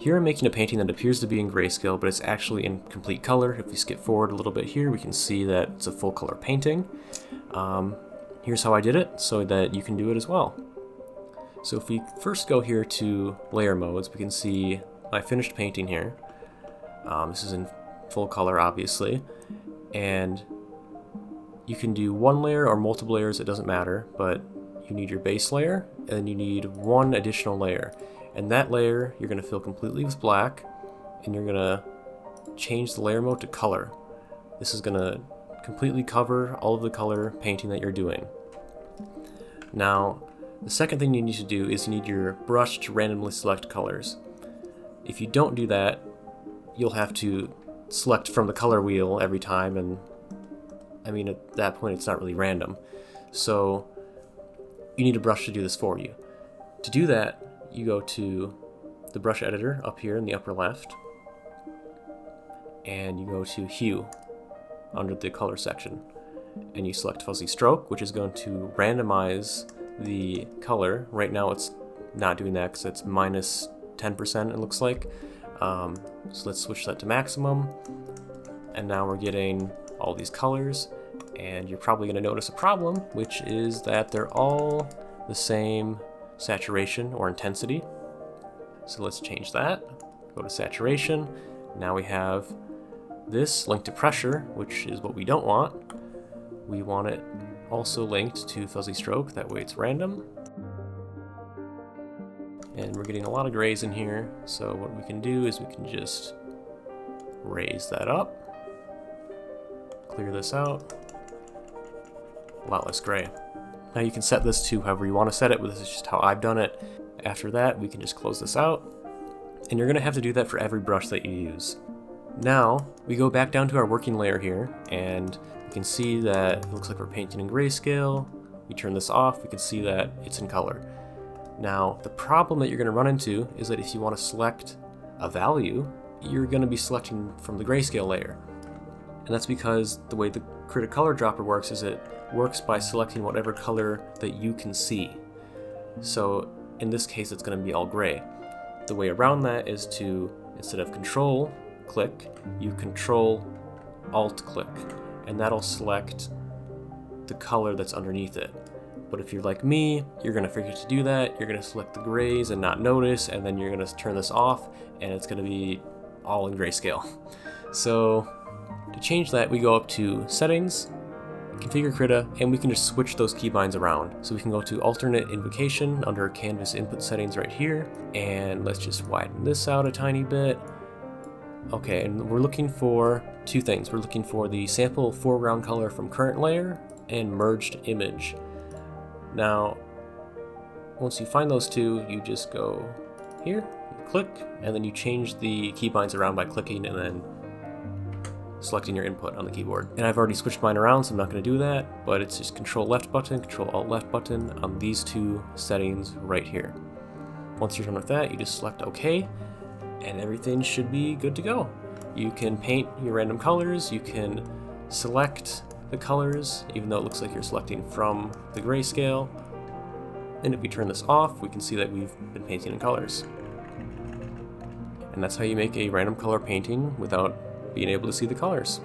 Here I'm making a painting that appears to be in grayscale, but it's actually in complete color. If we skip forward a little bit here, we can see that it's a full color painting. Here's how I did it so that you can do it as well. So if we first go here to layer modes, we can see my finished painting here. This is in full color, obviously, and you can do one layer or multiple layers, it doesn't matter, but you need your base layer, and then you need one additional layer. And that layer you're going to fill completely with black, and you're going to change the layer mode to color. This is going to completely cover all of the color painting that you're doing. Now, the second thing you need to do is you need your brush to randomly select colors. If you don't do that, you'll have to select from the color wheel every time, and I mean, at that point it's not really random. So you need a brush to do this for you. To do that, you go to the brush editor up here in the upper left, and you go to Hue under the color section, and you select Fuzzy Stroke, which is going to randomize the color. Right now it's not doing that because it's minus 10%, it looks like. So let's switch that to maximum, and now we're getting all these colors, and you're probably going to notice a problem, which is that they're all the same saturation or intensity. So let's change that. Go to saturation. Now we have this linked to pressure, which is what we don't want. We want it also linked to fuzzy stroke, that way it's random. And we're getting a lot of grays in here, so what we can do is we can just raise that up, clear this out, a lot less gray. Now you can set this to however you want to set it, but this is just how I've done it. After that, we can just close this out, and you're going to have to do that for every brush that you use. Now, we go back down to our working layer here, and you can see that it looks like we're painting in grayscale. We turn this off, we can see that it's in color. Now, the problem that you're going to run into is that if you want to select a value, you're going to be selecting from the grayscale layer. And that's because the way the Krita color dropper works is it works by selecting whatever color that you can see. So in this case, it's going to be all gray. The way around that is to, instead of control click, you control alt click, and that'll select the color that's underneath it. But if you're like me, you're going to forget to do that. You're going to select the grays and not notice, and then you're going to turn this off, and it's going to be all in grayscale. So to change that, we go up to Settings, Configure Krita, and we can just switch those keybinds around. So we can go to Alternate Invocation under Canvas Input Settings right here, and let's just widen this out a tiny bit. Okay, and we're looking for two things. We're looking for the sample foreground color from current layer and merged image. Now, once you find those two, you just go here, you click, and then you change the keybinds around by clicking and then selecting your input on the keyboard. And I've already switched mine around, so I'm not going to do that, but it's just Control left button, Control Alt left button on these two settings right here. Once you're done with that, you just select OK, and everything should be good to go. You can paint your random colors, you can select the colors, even though it looks like you're selecting from the grayscale. And if we turn this off, we can see that we've been painting in colors. And that's how you make a random color painting without being able to see the colors.